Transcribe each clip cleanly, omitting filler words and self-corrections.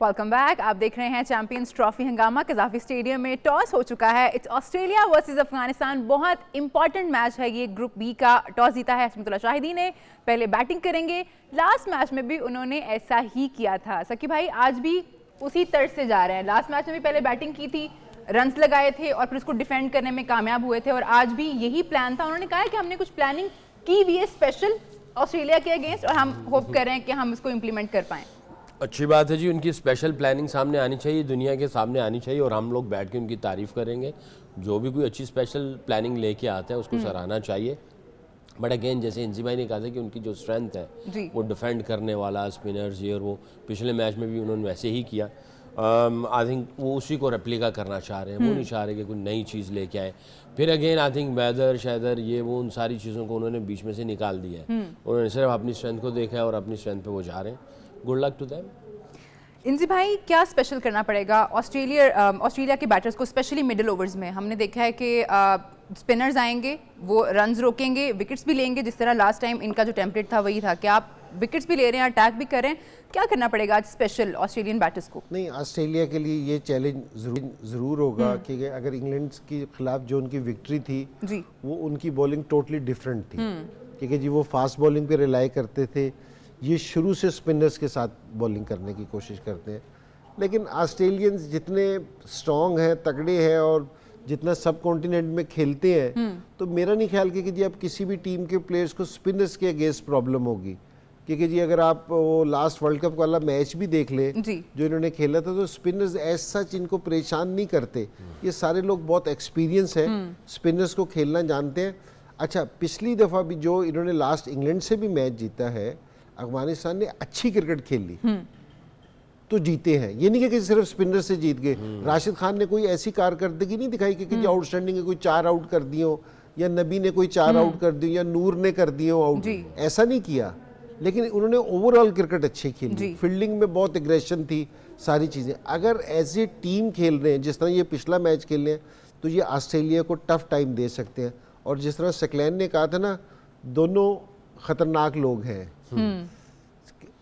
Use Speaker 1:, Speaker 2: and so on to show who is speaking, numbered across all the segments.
Speaker 1: Welcome back. आप देख रहे हैं चैंपियंस ट्रॉफी हंगामा। कज़ाफी स्टेडियम में टॉस हो चुका है। It's Australia versus Afghanistan. बहुत इंपॉर्टेंट मैच है ये। ग्रुप बी का टॉस जीता है हशमतुल्लाह शाहिदी ने। पहले बैटिंग करेंगे। लास्ट मैच में भी उन्होंने ऐसा ही किया था। सकी भाई आज भी उसी तर्ज से जा रहे हैं। लास्ट मैच में भी पहले बैटिंग की थी, रन्स लगाए थे और फिर उसको डिफेंड करने में कामयाब हुए थे, और आज भी यही प्लान था। उन्होंने कहा है कि हमने कुछ प्लानिंग की भी है स्पेशल ऑस्ट्रेलिया के अगेंस्ट, और हम होप कर रहे हैं कि हम इसको इम्प्लीमेंट कर पाएँ।
Speaker 2: अच्छी बात है जी, उनकी स्पेशल प्लानिंग सामने आनी चाहिए, दुनिया के सामने आनी चाहिए, और हम लोग बैठ के उनकी तारीफ़ करेंगे। जो भी कोई अच्छी स्पेशल प्लानिंग लेके आता है उसको सराहना चाहिए। बट अगेन जैसे इंजी भाई ने कहा था कि उनकी जो स्ट्रेंथ है वो डिफेंड करने वाला, स्पिनर्स ये और वो, पिछले मैच में भी उन्होंने वैसे ही किया। आई थिंक वो उसी को रेप्लिका करना चाह रहे हैं। वो नहीं चाह रहे कि कोई नई चीज़ लेके आए। फिर अगेन आई थिंक वेदर शैदर ये वो उन सारी चीज़ों को उन्होंने बीच में से निकाल दिया है। उन्होंने सिर्फ अपनी स्ट्रेंथ को देखा है और अपनी स्ट्रेंथ पे वो जा रहे हैं। Good luck to them.
Speaker 1: इंजी भाई क्या स्पेशल करना पड़ेगा ऑस्ट्रेलिया के बैटर्स को, स्पेशली मिडिल ओवर्स में? हमने देखा है कि स्पिनर्स आएंगे, वो रन्स रोकेंगे, विकेट्स भी लेंगे, जिस तरह लास्ट टाइम इनका जो टेम्पलेट था वही था कि आप विकेट्स भी ले रहे हैं, अटैक भी कर रहे हैं। क्या करना पड़ेगा आज स्पेशल ऑस्ट्रेलियन बैटर्स को?
Speaker 3: नहीं, ऑस्ट्रेलिया के लिए ये चैलेंज ज़रूर होगा कि अगर इंग्लैंड के खिलाफ जो उनकी विक्ट्री थी
Speaker 1: जी,
Speaker 3: वो उनकी बॉलिंग टोटली डिफरेंट थी, क्योंकि जी वो फास्ट बॉलिंग पे रिलाई करते थे। ये शुरू से स्पिनर्स के साथ बॉलिंग करने की कोशिश करते हैं। लेकिन ऑस्ट्रेलियंस जितने स्ट्रॉन्ग हैं, तगड़े हैं और जितना सब कॉन्टिनेंट में खेलते हैं, तो मेरा नहीं ख्याल कि जी अब किसी भी टीम के प्लेयर्स को स्पिनर्स के अगेंस्ट प्रॉब्लम होगी। क्योंकि जी अगर आप वो लास्ट वर्ल्ड कप वाला मैच भी देख लें जो इन्होंने खेला था, तो स्पिनर्स एज सच इनको परेशान नहीं करते। ये सारे लोग बहुत एक्सपीरियंस है, स्पिनर्स को खेलना जानते हैं। अच्छा, पिछली दफ़ा भी जो इन्होंने लास्ट इंग्लैंड से भी मैच जीता है, अफगानिस्तान ने अच्छी क्रिकेट खेली तो जीते हैं। ये नहीं कि सिर्फ स्पिनर से जीत गए। राशिद खान ने कोई ऐसी कारकर्दगी नहीं दिखाई कि जो आउटस्टैंडिंग है, कोई 4 आउट कर दिए हो, या नबी ने कोई 4 आउट कर दिए, या नूर ने कर दिए हो आउट, ऐसा नहीं किया। लेकिन उन्होंने ओवरऑल क्रिकेट अच्छी खेली, फील्डिंग में बहुत एग्रेशन थी, सारी चीज़ें। अगर एज ए टीम खेल रहे हैं जिस तरह ये पिछला मैच खेल रहे हैं, तो ये ऑस्ट्रेलिया को टफ टाइम दे सकते हैं। और जिस तरह सकलैन ने कहा था ना, दोनों ख़तरनाक लोग हैं।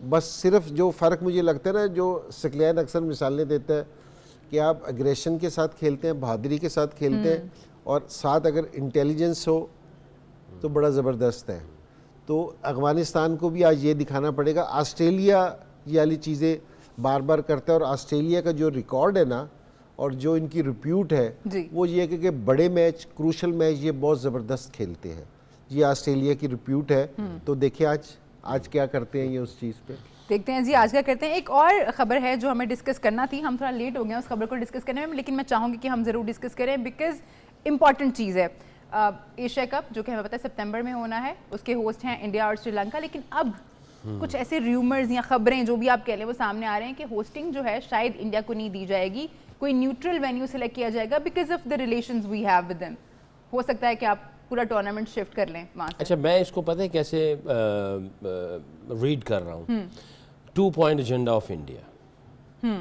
Speaker 3: बस सिर्फ जो फ़र्क मुझे लगता है ना, जो सकलैन अक्सर मिसालें देता है कि आप एग्रेशन के साथ खेलते हैं, बहादुरी के साथ खेलते हैं, और साथ अगर इंटेलिजेंस हो तो बड़ा ज़बरदस्त है। तो अफ़गानिस्तान को भी आज ये दिखाना पड़ेगा। ऑस्ट्रेलिया ये वाली चीज़ें बार बार करता है, और ऑस्ट्रेलिया का जो रिकॉर्ड है ना और जो इनकी रिप्यूट है वो ये है कि बड़े मैच, क्रूशल मैच ये बहुत ज़बरदस्त खेलते हैं। ये ऑस्ट्रेलिया की रिप्यूट है। तो देखिए आज क्या करते हैं ये उस चीज़ पे।
Speaker 1: देखते हैं जी आज क्या करते हैं। एक और ख़बर है जो हमें डिस्कस करना थी, हम थोड़ा लेट हो गए उस खबर को डिस्कस करने में, लेकिन मैं चाहूँगी कि हम ज़रूर डिस्कस करें बिकॉज इम्पॉर्टेंट चीज़ है। एशिया कप जो कि हमें पता है सितंबर में होना है, उसके होस्ट हैं इंडिया और श्रीलंका। लेकिन अब कुछ ऐसे र्यूमर्स या खबरें जो भी आप कह लें वो सामने आ रहे हैं कि होस्टिंग जो है शायद इंडिया को नहीं दी जाएगी, कोई न्यूट्रल वेन्यू सेलेक्ट किया जाएगा because of the relations we have with them. हो सकता है कि आप पूरा टूर्नामेंट शिफ्ट कर लें वहाँ से।
Speaker 2: अच्छा, मैं इसको पता है कैसे रीड कर रहा हूँ। 2 पॉइंट एजेंडा ऑफ इंडिया,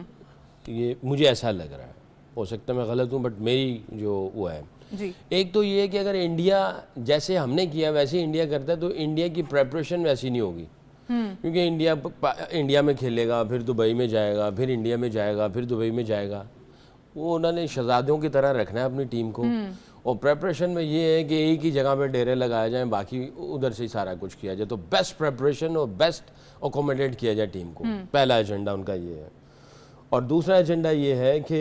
Speaker 2: ये मुझे ऐसा लग रहा है। हो सकता है मैं गलत हूँ, बट मेरी जो वो है
Speaker 1: जी।
Speaker 2: एक तो ये है कि अगर इंडिया जैसे हमने किया वैसे इंडिया करता है, तो इंडिया की प्रेपरेशन वैसी नहीं होगी। क्योंकि इंडिया में खेलेगा, फिर दुबई में जाएगा, फिर इंडिया में जाएगा, फिर दुबई में जाएगा। वो उन्होंने शहजादियों की तरह रखना है अपनी टीम को। और प्रेपरेशन में ये है कि एक ही जगह पे डेरे लगाए जाएं, बाकी उधर से ही सारा कुछ किया जाए। तो बेस्ट प्रेपरेशन और बेस्ट अकोमोडेट किया जाए टीम को। पहला एजेंडा उनका ये है। और दूसरा एजेंडा ये है कि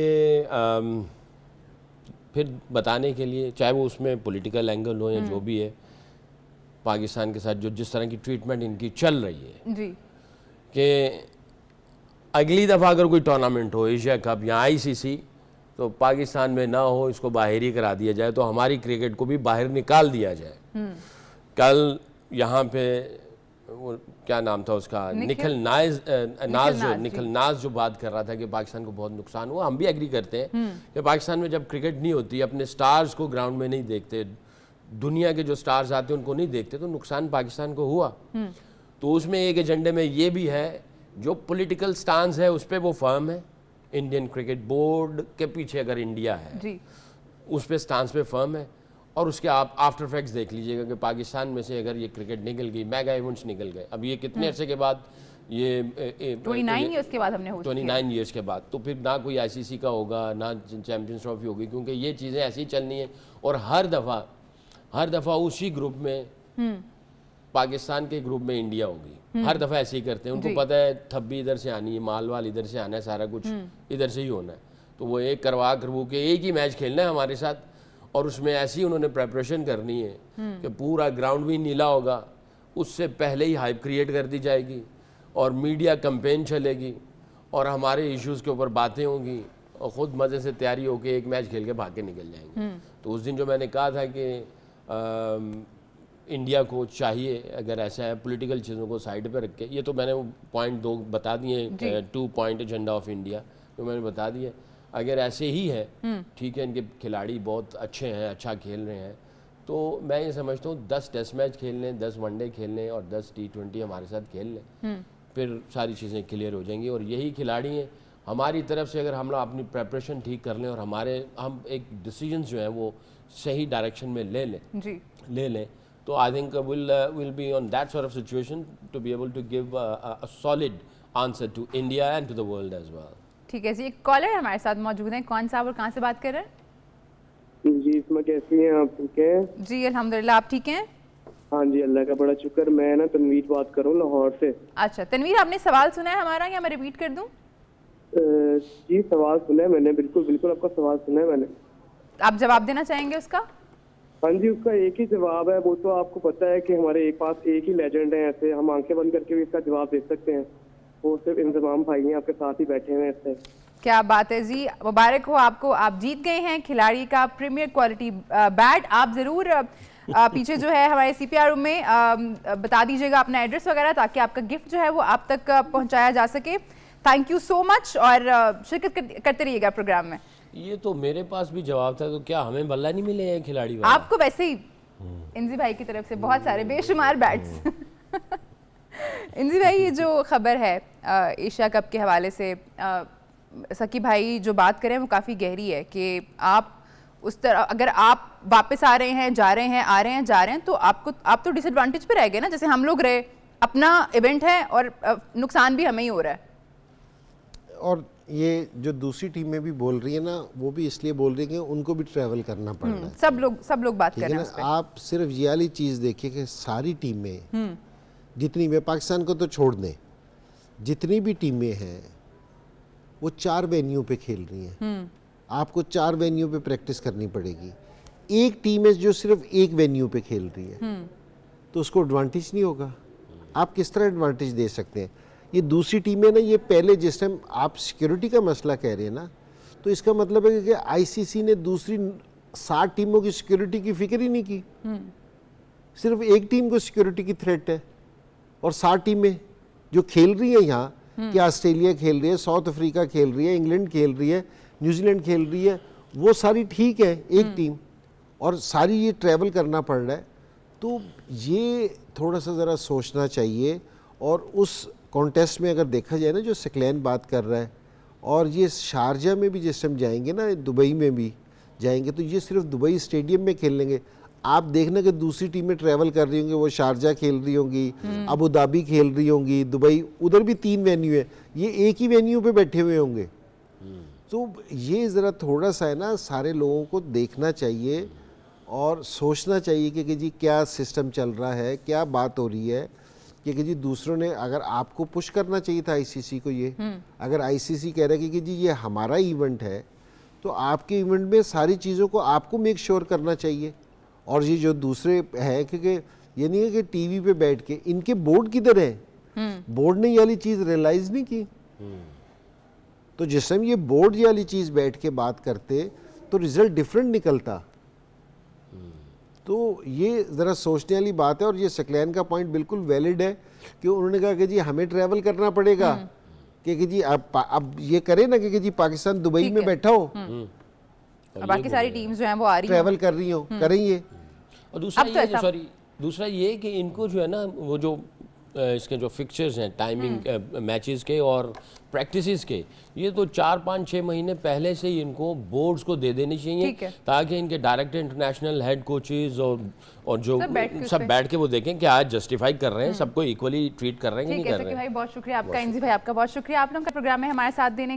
Speaker 2: फिर बताने के लिए, चाहे वो उसमें पॉलिटिकल एंगल हो या जो भी है, पाकिस्तान के साथ जो जिस तरह की ट्रीटमेंट इनकी चल रही है
Speaker 1: जी,
Speaker 2: कि अगली दफ़ा अगर कोई टूर्नामेंट हो, एशिया कप या ICC, तो पाकिस्तान में ना हो, इसको बाहर ही करा दिया जाए, तो हमारी क्रिकेट को भी बाहर निकाल दिया जाए। कल यहाँ पे वो क्या नाम था उसका, निखिल नाज जो बात कर रहा था कि पाकिस्तान को बहुत नुकसान हुआ। हम भी एग्री करते हैं कि पाकिस्तान में जब क्रिकेट नहीं होती, अपने स्टार्स को ग्राउंड में नहीं देखते, दुनिया के जो स्टार्स आते हैं उनको नहीं देखते, तो नुकसान पाकिस्तान को हुआ। तो उसमें एक एजेंडे में ये भी है, जो पॉलिटिकल स्टांस है उस पर वो फर्म है। इंडियन क्रिकेट बोर्ड के पीछे अगर इंडिया है
Speaker 1: जी,
Speaker 2: उस पे स्टांस पे फर्म है। और उसके आप आफ्टर इफेक्ट्स देख लीजिएगा कि पाकिस्तान में से अगर ये क्रिकेट निकल गई, मेगा इवेंट्स निकल गए, अब ये कितने अरसे के बाद ये
Speaker 1: 29 ईयर्स के बाद हमने होस्ट
Speaker 2: 29 ईयर्स के बाद, तो फिर ना कोई आईसीसी का होगा ना चैम्पियंस ट्रॉफी होगी, क्योंकि ये चीज़ें ऐसी चलनी है। और हर दफ़ा उसी ग्रुप में पाकिस्तान के ग्रुप में इंडिया होगी, हर दफ़ा ऐसे ही करते हैं। उनको पता है थब्बी इधर से आनी है, मालवाल इधर से आना है, सारा कुछ इधर से ही होना है। तो वो एक करवा के एक ही मैच खेलना है हमारे साथ, और उसमें ऐसी उन्होंने प्रेपरेशन करनी है कि पूरा ग्राउंड भी नीला होगा, उससे पहले ही हाइप क्रिएट कर दी जाएगी और मीडिया कैंपेन चलेगी और हमारे इश्यूज़ के ऊपर बातें होंगी और ख़ुद मज़े से तैयारी होके एक मैच खेल के भाग के निकल जाएंगे। तो उस दिन जो मैंने कहा था कि इंडिया को चाहिए, अगर ऐसा है पॉलिटिकल चीज़ों को साइड पे रख के, ये तो मैंने वो पॉइंट 2 बता दिए, 2 पॉइंट एजेंडा ऑफ इंडिया तो मैंने बता दिए। अगर ऐसे ही है, ठीक है, इनके खिलाड़ी बहुत अच्छे हैं, अच्छा खेल रहे हैं, तो मैं ये समझता हूँ 10 टेस्ट मैच खेल लें, 10 वनडे खेल लें और 10 T20 हमारे साथ खेल लें, फिर सारी चीज़ें क्लियर हो जाएंगी। और यही खिलाड़ी हैं हमारी तरफ से, अगर हम लोग अपनी प्रेपरेशन ठीक कर लें और हम एक डिसीजन जो है वो सही डायरेक्शन में ले लें, तो I think will be on that sort of situation to be able to give a solid answer to India and to the world as well.
Speaker 1: ठीक है जी, एक कॉलर हमारे साथ मौजूद हैं। कौन साहब और कहाँ से बात कर रहे हैं?
Speaker 4: जी इसमें कैसी हैं आप? ठीक है
Speaker 1: जी अल्हम्दुलिल्लाह, आप ठीक हैं?
Speaker 4: हाँ जी, अल्लाह का बड़ा शुक्र। मैं ना तनवीर बात कर रहा हूँ लाहौर से।
Speaker 1: अच्छा तनवीर, आपने सवाल सुना है हमारा या मैं रिपीट कर दूं?
Speaker 4: जी सवाल सुना है मैंने, बिल्कुल आपका सवाल सुना है मैंने।
Speaker 1: आप जवाब देना चाहेंगे उसका?
Speaker 4: हाँ जी, उसका एक ही जवाब है। वो तो आपको पता है कि हमारे पास एक ही लेजेंड है, ऐसे हम आंखें बंद करके भी इसका जवाब दे सकते हैं। वो सिर्फ इंतजाम भाई हैं, आपके साथ ही बैठे हुए हैं इससे।
Speaker 1: क्या बात है जी, मुबारक हो आपको, आप जीत गए हैं खिलाड़ी का प्रीमियर क्वालिटी बैट। आप ज़रूर पीछे जो है हमारे CPR रूम में बता दीजिएगा अपना एड्रेस वगैरह, ताकि आपका गिफ्ट जो है वो आप तक पहुंचाया जा सके। थैंक यू सो मच और शिरकत करते रहिएगा प्रोग्राम में।
Speaker 2: ये तो मेरे पास भी जवाब था, तो क्या हमें बल्ला नहीं मिले हैं खिलाड़ी वाले?
Speaker 1: आपको वैसे ही इंजी भाई की तरफ से बहुत सारे बेशुमार बैट्स। इंजी भाई, ये जो खबर है एशिया कप के हवाले से, सकी भाई जो बात करें वो काफ़ी गहरी है कि आप उस तरह अगर आप वापस आ रहे हैं, जा रहे हैं, आ रहे हैं, जा रहे हैं, तो आप तो डिसएडवांटेज पे रह गए ना, जैसे हम लोग रहे। अपना इवेंट है और नुकसान भी हमें ही हो रहा है।
Speaker 3: और ये जो दूसरी टीमें भी बोल रही है ना, वो भी इसलिए बोल रही है कि उनको भी ट्रैवल करना पड़ रहा है।
Speaker 1: सब लोग बात कर रहे हैं उस पे।
Speaker 3: आप सिर्फ ये वाली चीज़ देखिए कि सारी टीमें जितनी भी, पाकिस्तान को तो छोड़ दें, जितनी भी टीमें हैं वो 4 वेन्यू पे खेल रही हैं। आपको 4 वेन्यू पे प्रैक्टिस करनी पड़ेगी। एक टीम है जो सिर्फ एक वेन्यू पे खेल रही है, तो उसको एडवांटेज नहीं होगा। आप किस तरह एडवांटेज दे सकते हैं? ये दूसरी टीमें ना, ये पहले जिस टाइम आप सिक्योरिटी का मसला कह रहे हैं ना, तो इसका मतलब है कि ICC ने दूसरी 60 टीमों की सिक्योरिटी की फिक्र ही नहीं की। सिर्फ एक टीम को सिक्योरिटी की थ्रेट है और 60 टीमें जो खेल रही है यहाँ, कि ऑस्ट्रेलिया खेल रही है, साउथ अफ्रीका खेल रही है, इंग्लैंड खेल रही है, न्यूजीलैंड खेल रही है, वो सारी ठीक है एक टीम, और सारी ये ट्रैवल करना पड़ रहा है। तो ये थोड़ा सा ज़रा सोचना चाहिए। और उस कॉन्टेस्ट में अगर देखा जाए ना, जो सकलैन बात कर रहा है, और ये शारजा में भी जिस टाइम जाएंगे ना, दुबई में भी जाएंगे, तो ये सिर्फ दुबई स्टेडियम में खेल लेंगे। आप देखना कि दूसरी टीमें ट्रैवल कर रही होंगी, वो शारजा खेल रही होंगी, अबू धाबी खेल रही होंगी, दुबई, उधर भी 3 वेन्यू है, ये एक ही वेन्यू पे बैठे हुए होंगे। तो ये ज़रा थोड़ा सा है ना, सारे लोगों को देखना चाहिए और सोचना चाहिए कि जी क्या सिस्टम चल रहा है, क्या बात हो रही है। कि जी दूसरों ने, अगर आपको पुश करना चाहिए था ICC को, ये अगर ICC कह रहा है कि जी ये हमारा इवेंट है, तो आपके इवेंट में सारी चीज़ों को आपको मेक श्योर करना चाहिए। और ये जो दूसरे हैं, क्योंकि ये नहीं है कि टीवी पे बैठ के, इनके बोर्ड किधर है? बोर्ड ने ये वाली चीज़ रियलाइज़ नहीं की। तो जिस टाइम ये बोर्ड ये वाली चीज़ बैठ के बात करते तो रिजल्ट डिफरेंट निकलता। तो ये ज़रा सोचने वाली बात है। और ये सकलैन का पॉइंट बिल्कुल वैलिड है कि उन्होंने कहा कि जी हमें ट्रैवल करना पड़ेगा, कि जी अब ये करें ना कि जी पाकिस्तान दुबई में बैठा हो,
Speaker 1: बाकी सारी टीम्स जो हैं वो आ रही हैं,
Speaker 3: ट्रैवल कर रही हो, करेंगे।
Speaker 2: और दूसरा ये कि इनको जो है ना, वो जो इसके जो फिक्चर्स हैं टाइमिंग मैचेस के और प्रैक्टिसेस के, ये तो 4-5-6 महीने पहले से ही इनको बोर्ड्स को दे देनी चाहिए,
Speaker 1: ठीक है।
Speaker 2: ताकि इनके डायरेक्टर इंटरनेशनल हेड कोचेज और जो
Speaker 1: सब बैठ के
Speaker 2: के वो देखें कि आज जस्टिफाई कर रहे हैं, सबको इक्वली ट्रीट कर रहे हैं कि
Speaker 1: ठीक
Speaker 2: नहीं
Speaker 1: है
Speaker 2: कर
Speaker 1: सकी
Speaker 2: रहे हैं।
Speaker 1: भाई, बहुत शुक्रिया आपका। इंजी भाई आपका बहुत शुक्रिया, आपने प्रोग्राम में हमारे साथ देने